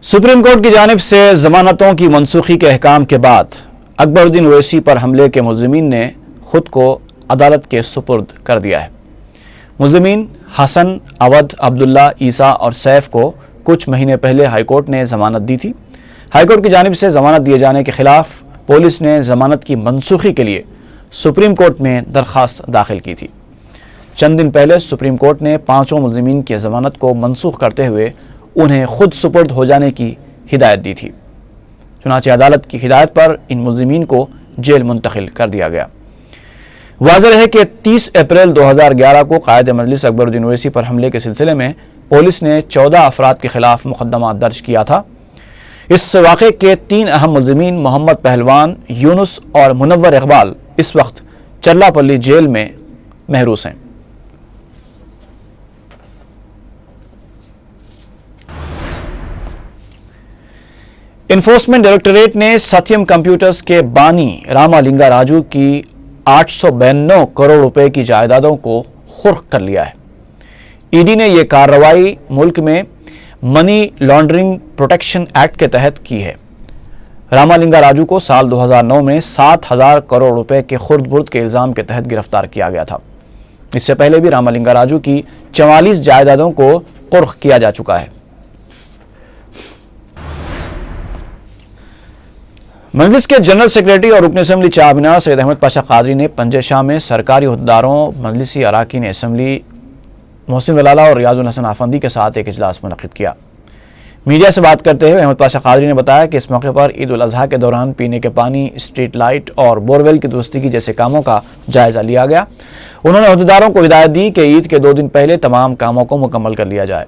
Supreme court کی جانب سے ضمانتوں کی منسوخی کے احکام کے بعد اکبر الدین اویسی پر حملے کے ملزمین نے خود کو عدالت کے سپرد کر دیا ہے۔ ملزمین حسن، اودھ، عبداللہ، عیسیٰ اور سیف کو کچھ مہینے پہلے ہائی کورٹ نے ضمانت دی تھی۔ ہائی کورٹ کی جانب سے ضمانت دیے جانے کے خلاف پولیس نے ضمانت کی منسوخی کے لیے سپریم کورٹ میں درخواست داخل کی تھی۔ چند دن پہلے سپریم کورٹ نے پانچوں ملزمین کی ضمانت کو منسوخ کرتے ہوئے انہیں خود سپرد ہو جانے کی ہدایت دی تھی۔ چنانچہ عدالت کی ہدایت پر ان ملزمین کو جیل منتقل کر دیا گیا۔ واضح ہے کہ 30 اپریل 2011 کو قائد مجلس اکبر الدین اویسی پر حملے کے سلسلے میں پولیس نے 14 افراد کے خلاف مقدمہ درج کیا تھا۔ اس واقعے کے 3 اہم ملزمین محمد پہلوان، یونس اور منور اقبال اس وقت چرلاپلی جیل میں محروس ہیں۔ انفورسمنٹ ڈائریکٹوریٹ نے ستیم کمپیوٹرز کے بانی راما لنگا راجو کی 892 کروڑ روپے کی جائیدادوں کو خرق کر لیا ہے۔ ای ڈی نے یہ کارروائی ملک میں منی لانڈرنگ پروٹیکشن ایکٹ کے تحت کی ہے۔ راما لنگا راجو کو سال 2009 میں 7000 کروڑ روپے کے خرد برد کے الزام کے تحت گرفتار کیا گیا تھا۔ اس سے پہلے بھی راما لنگا راجو کی 44 جائیدادوں کو خرق کیا جا چکا ہے۔ مجلس کے جنرل سیکریٹری اور رکن اسمبلی چار مینار سید احمد پاشا قادری نے پنجے شاہ میں سرکاری عہدیداروں، مجلسی اراکین اسمبلی محسن ولالہ اور ریاض الحسن آفندی کے ساتھ ایک اجلاس منعقد کیا۔ میڈیا سے بات کرتے ہوئے احمد پاشا قادری نے بتایا کہ اس موقع پر عید الاضحیٰ کے دوران پینے کے پانی، اسٹریٹ لائٹ اور بورویل کی درستگی جیسے کاموں کا جائزہ لیا گیا۔ انہوں نے عہدیداروں کو ہدایت دی کہ عید کے 2 دن پہلے تمام کاموں کو مکمل کر لیا جائے۔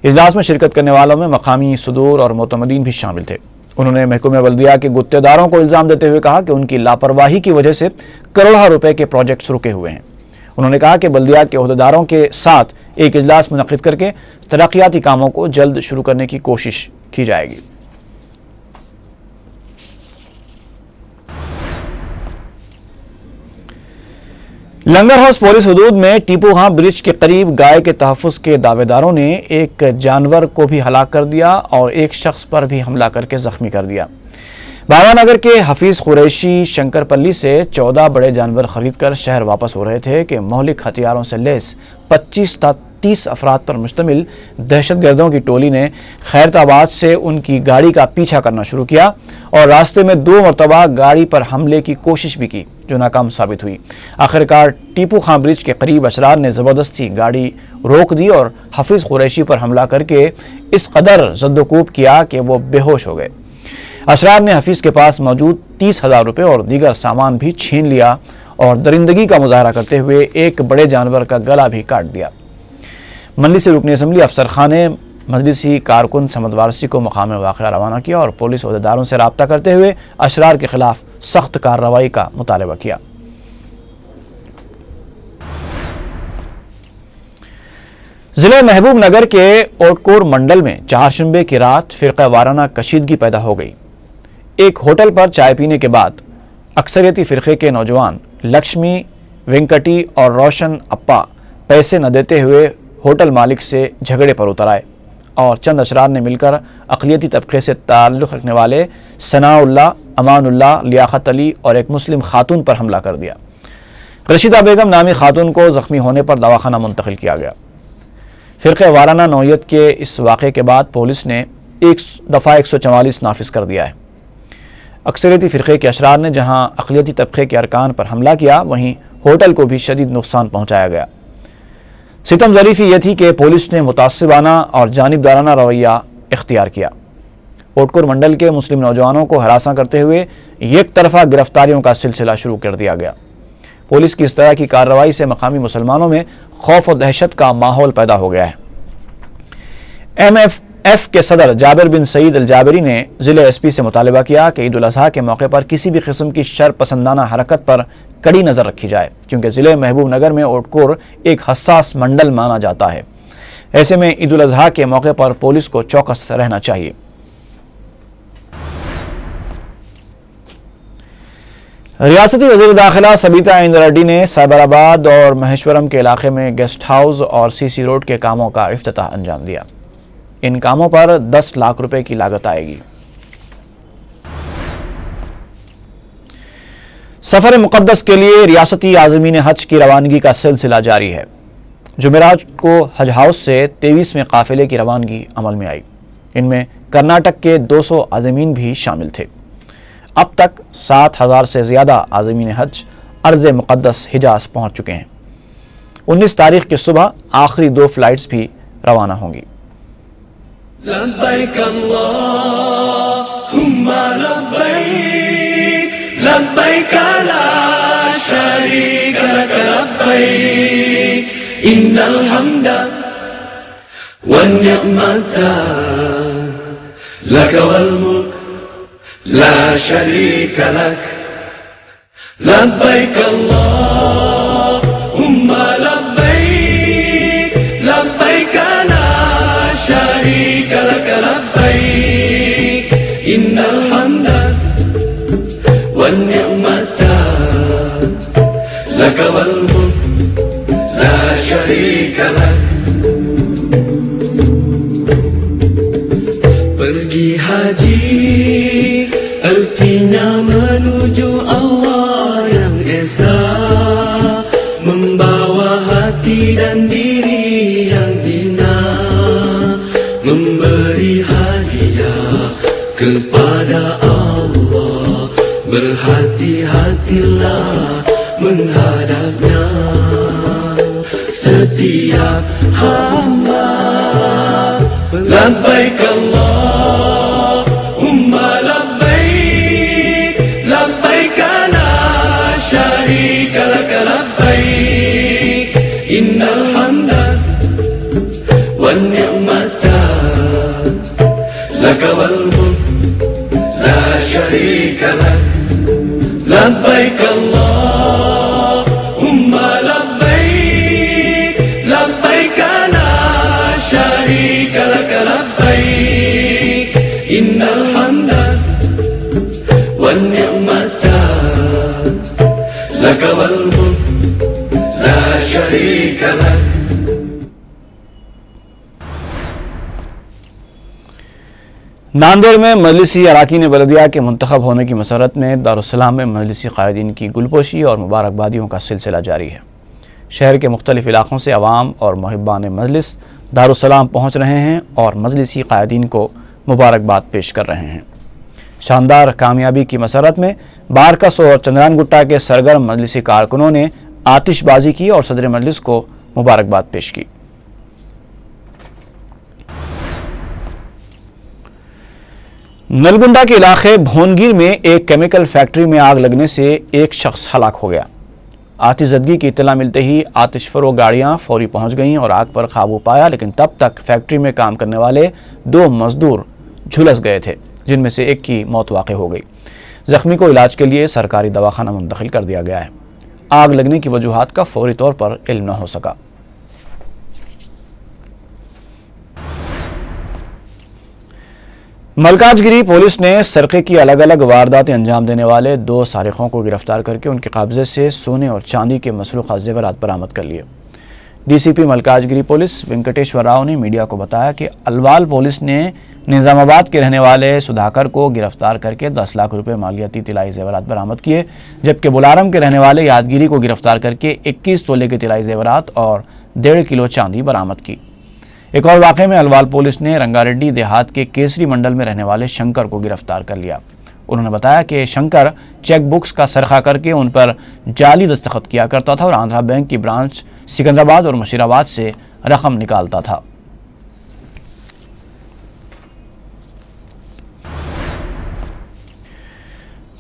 اجلاس میں شرکت کرنے والوں میں مقامی صدور اور معتمدین بھی شامل تھے۔ انہوں نے محکمہ بلدیہ کے گتے داروں کو الزام دیتے ہوئے کہا کہ ان کی لاپرواہی کی وجہ سے کروڑوں روپے کے پروجیکٹس رکے ہوئے ہیں۔ انہوں نے کہا کہ بلدیہ کے عہدیداروں کے ساتھ ایک اجلاس منعقد کر کے ترقیاتی کاموں کو جلد شروع کرنے کی کوشش کی جائے گی۔ لنگر ہاؤس پولیس حدود میں ٹیپو خان برج کے قریب گائے کے تحفظ کے دعوے داروں نے ایک جانور کو بھی ہلاک کر دیا اور ایک شخص پر بھی حملہ کر کے زخمی کر دیا۔ بابا نگر کے حفیظ قریشی شنکر پلی سے 14 بڑے جانور خرید کر شہر واپس ہو رہے تھے کہ مہلک ہتھیاروں سے لیس 25 تا 30 افراد پر مشتمل دہشت گردوں کی ٹولی نے خیرت آباد سے ان کی گاڑی کا پیچھا کرنا شروع کیا اور راستے میں 2 مرتبہ گاڑی پر حملے کی کوشش بھی کی جو ناکام ثابت ہوئی۔ آخرکار ٹیپو خان برج کے قریب اشرار نے زبردستی گاڑی روک دی اور حفیظ قریشی پر حملہ کر کے اس قدر زد و کوب کیا کہ وہ بے ہوش ہو گئے۔ اشرار نے حفیظ کے پاس موجود 30,000 روپے اور دیگر سامان بھی چھین لیا اور درندگی کا مظاہرہ کرتے ہوئے ایک بڑے جانور کا گلا بھی کاٹ دیا۔ مجلسی رکن اسمبلی افسر خان نے مجلسی کارکن سمد وارثی کو مقام واقعہ روانہ کیا اور پولیس عہدیداروں سے رابطہ کرتے ہوئے اشرار کے خلاف سخت کارروائی کا مطالبہ کیا۔ ضلع محبوب نگر کے اوٹکور منڈل میں چہارشنبے کی رات فرقہ وارانہ کشیدگی پیدا ہو گئی۔ ایک ہوٹل پر چائے پینے کے بعد اکثریتی فرقے کے نوجوان لکشمی، وینکٹی اور روشن اپا پیسے نہ دیتے ہوئے ہوٹل مالک سے جھگڑے پر اتر آئے اور چند اشرار نے مل کر اقلیتی طبقے سے تعلق رکھنے والے ثناء اللہ، امان اللہ، لیاقت علی اور ایک مسلم خاتون پر حملہ کر دیا۔ رشیدہ بیگم نامی خاتون کو زخمی ہونے پر دواخانہ منتقل کیا گیا۔ فرقہ وارانہ نوعیت کے اس واقعے کے بعد پولیس نے ایک دفعہ 144 نافذ کر دیا ہے۔ اکثریتی فرقے کے اشرار نے جہاں اقلیتی طبقے کے ارکان پر حملہ کیا وہیں ہوٹل کو بھی شدید نقصان پہنچایا گیا۔ ستم ظریفی یہ تھی کہ پولیس نے متعصبانہ اور جانبدارانہ رویہ اختیار کیا۔ اوٹکور منڈل کے مسلم نوجوانوں کو ہراساں کرتے ہوئے یک طرفہ گرفتاریوں کا سلسلہ شروع کر دیا گیا۔ پولیس کی اس طرح کی کارروائی سے مقامی مسلمانوں میں خوف و دہشت کا ماحول پیدا ہو گیا ہے۔ ایم ایف ایف کے صدر جابر بن سعید الجابری نے ضلع ایس پی سے مطالبہ کیا کہ عید الاضحیٰ کے موقع پر کسی بھی قسم کی شر پسندانہ حرکت پر کڑی نظر رکھی جائے کیونکہ ضلع محبوب نگر میں اوٹکور ایک حساس منڈل مانا جاتا ہے۔ ایسے میں عید الاضحیٰ کے موقع پر پولیس کو چوکس رہنا چاہیے۔ ریاستی وزیر داخلہ سبیتا اندرا ریڈی نے سائبر آباد اور مہیشورم کے علاقے میں گیسٹ ہاؤس اور سی سی روڈ کے کاموں کا افتتاح انجام دیا۔ ان کاموں پر 10 لاکھ روپے کی لاگت آئے گی۔ سفر مقدس کے لیے ریاستی عازمین حج کی روانگی کا سلسلہ جاری ہے۔ جمعرات کو حج ہاؤس سے 23ویں قافلے کی روانگی عمل میں آئی۔ ان میں کرناٹک کے 200 عازمین بھی شامل تھے۔ اب تک 7,000 سے زیادہ عازمین حج ارض مقدس حجاز پہنچ چکے ہیں۔ 19 تاریخ کی صبح آخری 2 فلائٹس بھی روانہ ہوں گی۔ لبیک اللہم لبیک لبیک لا شریک لک لبیک ان الحمد والنعمت لک والملک لا شریک لک لبیک اللہم لبیک لبیک لا شریک لک لبیک ان الحمد والنعمت لک والملک لا شریک لک۔ Pergi haji artinya menuju Allah yang esa, membawa hati dan diri yang hina, memberi hadiah kepada Allah, berhati-hatilah menghadapnya. Setiap hamba labbaik Allahumma labbaik labbaik la syarika lak labbaik innal hamda wan ni'mata lak wal mulk la syarika lak labbaik Allahumma labbaik labbaik la syarika lak labbaik innal hamda wan ni'mata lak wal mulk la syarika lak۔ Nanded میں مجلسی اراکین بلدیہ کے منتخب ہونے کی مسرت میں دارالسلام میں مجلسی قائدین کی گلپوشی اور مبارکبادیوں کا سلسلہ جاری ہے۔ شہر کے مختلف علاقوں سے عوام اور محبان مجلس دارالسلام پہنچ رہے ہیں اور مجلسی قائدین کو مبارکباد پیش کر رہے ہیں۔ شاندار کامیابی کی مسرت میں بارکس اور چندران گٹا کے سرگرم مجلسی کارکنوں نے آتش بازی کی اور صدر مجلس کو مبارکباد پیش کی۔ نلگنڈا کے علاقے بھونگیر میں ایک کیمیکل فیکٹری میں آگ لگنے سے ایک شخص ہلاک ہو گیا۔ آتش زدگی کی اطلاع ملتے ہی آتش فروغ گاڑیاں فوری پہنچ گئیں اور آگ پر قابو پایا، لیکن تب تک فیکٹری میں کام کرنے والے 2 مزدور جھلس گئے تھے، جن میں سے ایک کی موت واقع ہو گئی۔ زخمی کو علاج کے لیے سرکاری دواخانہ منتقل کر دیا گیا ہے۔ آگ لگنے کی وجوہات کا فوری طور پر علم نہ ہو سکا۔ ملکاج گری پولیس نے سرقے کی الگ الگ وارداتیں انجام دینے والے 2 سارقوں کو گرفتار کر کے ان کے قبضے سے سونے اور چاندی کے مسروقہ زیورات برآمد کر لیے۔ ڈی سی پی ملکاج گری پولیس وینکٹیشور راؤ نے میڈیا کو بتایا کہ الوال پولیس نے نظام آباد کے رہنے والے سدھاکر کو گرفتار کر کے 10 لاکھ روپے مالیاتی طلائی زیورات برآمد کیے، جبکہ بلارم کے رہنے والے یادگیری کو گرفتار کر کے 21 تولے کے طلائی زیورات اور 1.5 کلو چاندی برآمد کی۔ ایک اور واقعے میں الوال پولیس نے رنگاریڈی دیہات کے کیسری منڈل میں رہنے والے شنکر کو گرفتار کر لیا۔ انہوں نے بتایا کہ شنکر چیک بکس کا سرقہ کر کے ان پر جعلی دستخط کیا کرتا تھا اور آندھرا بینک کی برانچ سکندرآباد اور مشیرآباد سے رقم نکالتا تھا۔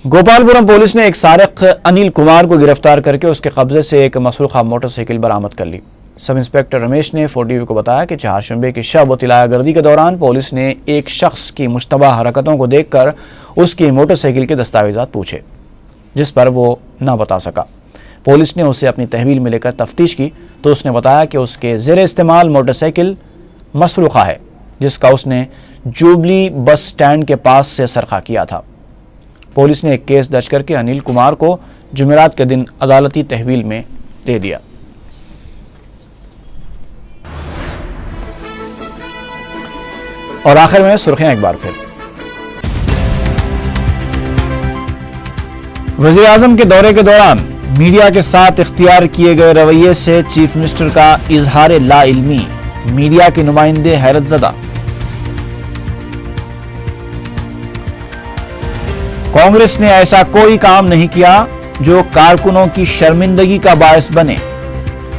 گوپالپورم پولیس نے ایک سارق انیل کمار کو گرفتار کر کے اس کے قبضے سے ایک مسروقہ موٹر سائیکل برآمد کر لی۔ سب انسپیکٹر رمیش نے 4TV کو بتایا کہ چہارشنبے کی شب و طلاع گردی کے دوران پولیس نے ایک شخص کی مشتبہ حرکتوں کو دیکھ کر اس کی موٹر سائیکل کے دستاویزات پوچھے، جس پر وہ نہ بتا سکا۔ پولیس نے اسے اپنی تحویل میں لے کر تفتیش کی تو اس نے بتایا کہ اس کے زیر استعمال موٹر سائیکل مسروقہ ہے، جس کا اس نے جوبلی بس سٹینڈ کے پاس سے سرقہ کیا تھا۔ پولیس نے ایک کیس درج کر کے انیل کمار کو جمعرات کے دن عدالتی تحویل میں دے دیا۔ اور آخر میں سرخیاں ایک بار پھر۔ وزیر اعظم کے دورے کے دوران میڈیا کے ساتھ اختیار کیے گئے رویے سے چیف منسٹر کا اظہار لا علمی، میڈیا کے نمائندے حیرت زدہ۔ کانگریس نے ایسا کوئی کام نہیں کیا جو کارکنوں کی شرمندگی کا باعث بنے،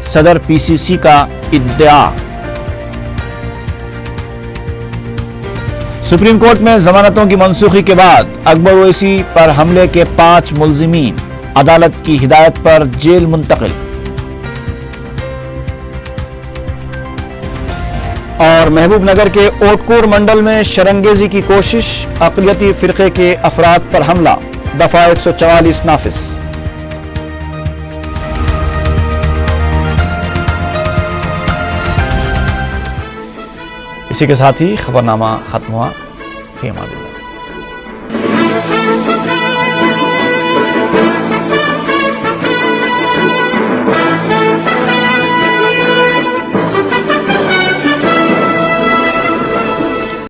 صدر پی سی سی کا ادعا۔ سپریم کورٹ میں ضمانتوں کی منسوخی کے بعد اکبر اویسی پر حملے کے 5 ملزمین عدالت کی ہدایت پر جیل منتقل۔ اور محبوب نگر کے اوٹکور منڈل میں شرنگیزی کی کوشش، اقلیتی فرقے کے افراد پر حملہ، دفعہ 144 نافذ۔ اسی کے ساتھ ہی خبرنامہ ختم ہوا۔ فی امان اللہ۔